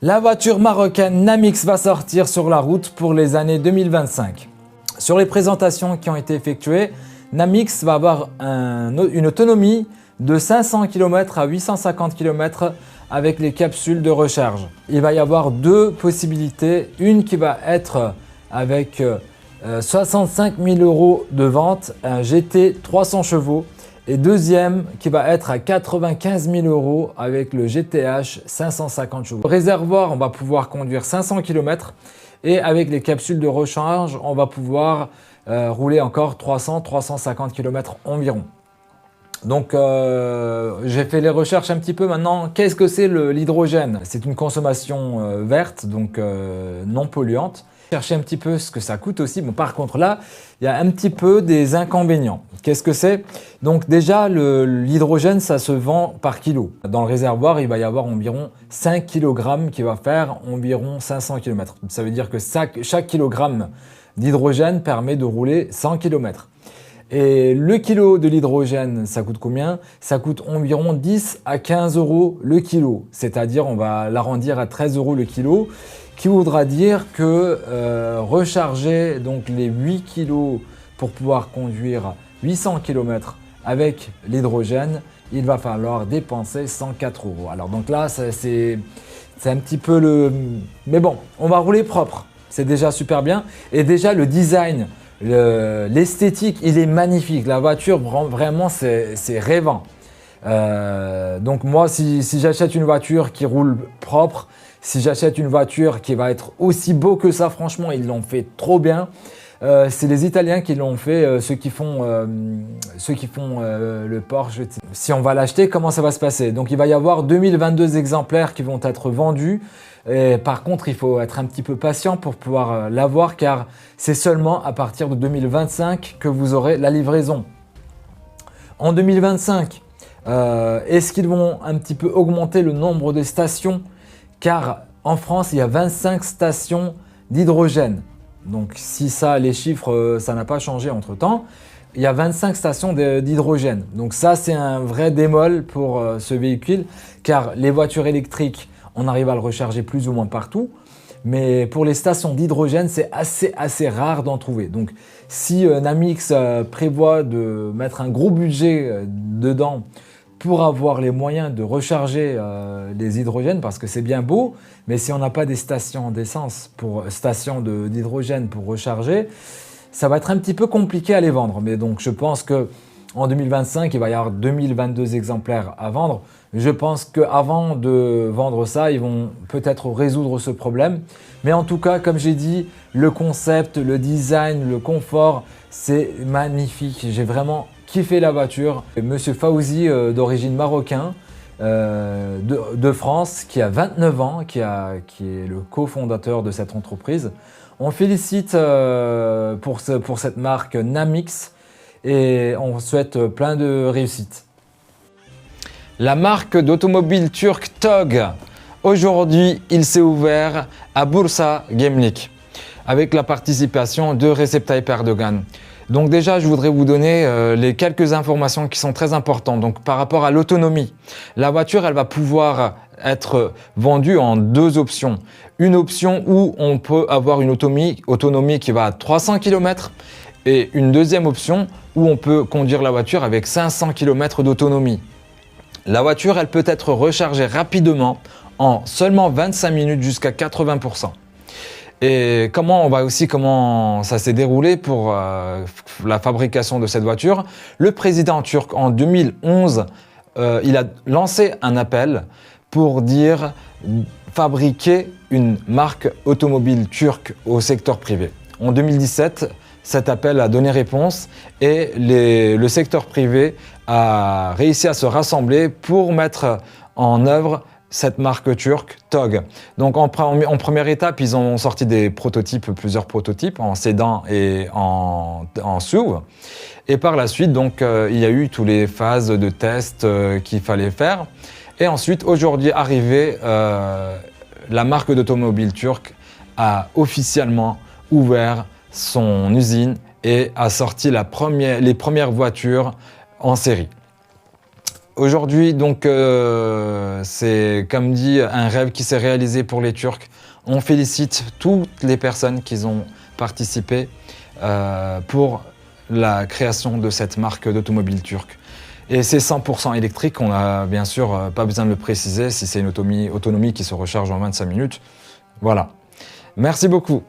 La voiture marocaine Namix va sortir sur la route pour les années 2025. Sur les présentations qui ont été effectuées, Namix va avoir une autonomie de 500 km à 850 km avec les capsules de recharge. Il va y avoir deux possibilités, une qui va être avec 65 000 € de vente, un GT 300 chevaux, et deuxième qui va être à 95 000 € avec le GTH 550 chevaux. Le réservoir, on va pouvoir conduire 500 km et avec les capsules de recharge, on va pouvoir rouler encore 300-350 km environ. Donc j'ai fait les recherches un petit peu maintenant. Qu'est-ce que c'est l'hydrogène? C'est une consommation verte, donc non polluante. Chercher un petit peu ce que ça coûte aussi. Bon, par contre là, il y a un petit peu des inconvénients. Qu'est-ce que c'est? Donc déjà, l'hydrogène, ça se vend par kilo. Dans le réservoir, il va y avoir environ 5 kg qui va faire environ 500 km. Ça veut dire que chaque kilogramme d'hydrogène permet de rouler 100 km. Et le kilo de l'hydrogène, ça coûte combien? Ça coûte environ 10 à 15 € le kilo. C'est-à-dire, on va l'arrondir à 13 € le kilo, qui voudra dire que recharger donc les 8 kg pour pouvoir conduire 800 km avec l'hydrogène, il va falloir dépenser 104 €. Alors donc là, c'est un petit peu le... Mais bon, on va rouler propre, c'est déjà super bien. Et déjà le design, l'esthétique, il est magnifique. La voiture, vraiment, c'est rêvant. Donc moi, si j'achète une voiture qui roule propre, si j'achète une voiture qui va être aussi beau que ça, franchement, ils l'ont fait trop bien. C'est les Italiens qui l'ont fait, ceux qui font le Porsche. Si on va l'acheter, comment ça va se passer? Donc il va y avoir 2022 exemplaires qui vont être vendus. Et par contre, il faut être un petit peu patient pour pouvoir l'avoir car c'est seulement à partir de 2025 que vous aurez la livraison. En 2025, est-ce qu'ils vont un petit peu augmenter le nombre de stations? Car en France, il y a 25 stations d'hydrogène. Donc si ça, les chiffres, ça n'a pas changé entre temps, il y a 25 stations d'hydrogène. Donc ça, c'est un vrai bémol pour ce véhicule car les voitures électriques, on arrive à le recharger plus ou moins partout. Mais pour les stations d'hydrogène, c'est assez rare d'en trouver. Donc si Namix prévoit de mettre un gros budget dedans pour avoir les moyens de recharger les hydrogènes, parce que c'est bien beau, mais si on n'a pas des stations d'essence, stations d'hydrogène pour recharger, ça va être un petit peu compliqué à les vendre. Mais donc je pense qu'en 2025, il va y avoir 2022 exemplaires à vendre. Je pense qu'avant de vendre ça, ils vont peut-être résoudre ce problème. Mais en tout cas, comme j'ai dit, le concept, le design, le confort, c'est magnifique. J'ai vraiment kiffé la voiture. Monsieur Fawzi, d'origine marocain, de France, qui a 29 ans, qui est le cofondateur de cette entreprise. On félicite pour cette marque Namix et on souhaite plein de réussite. La marque d'automobile turque TOG. Aujourd'hui, il s'est ouvert à Bursa Gemlik avec la participation de Recep Tayyip Erdogan. Donc déjà, je voudrais vous donner les quelques informations qui sont très importantes. Donc par rapport à l'autonomie, la voiture, elle va pouvoir être vendue en deux options. Une option où on peut avoir une autonomie qui va à 300 km et une deuxième option où on peut conduire la voiture avec 500 km d'autonomie. La voiture, elle peut être rechargée rapidement en seulement 25 minutes jusqu'à 80%. Et comment ça s'est déroulé pour la fabrication de cette voiture. Le président turc, en 2011, il a lancé un appel pour dire fabriquer une marque automobile turque au secteur privé. En 2017, cet appel a donné réponse et le secteur privé a réussi à se rassembler pour mettre en œuvre cette marque turque TOG. Donc en première étape, ils ont sorti plusieurs prototypes en sédan et en SUV. Et par la suite, donc, il y a eu toutes les phases de test qu'il fallait faire. Et ensuite, aujourd'hui arrivé, la marque d'automobile turque a officiellement ouvert son usine et a sorti les premières voitures en série. Aujourd'hui, donc, c'est comme dit un rêve qui s'est réalisé pour les Turcs. On félicite toutes les personnes qui ont participé pour la création de cette marque d'automobile turque. Et c'est 100% électrique, on n'a bien sûr pas besoin de le préciser si c'est une autonomie qui se recharge en 25 minutes. Voilà. Merci beaucoup.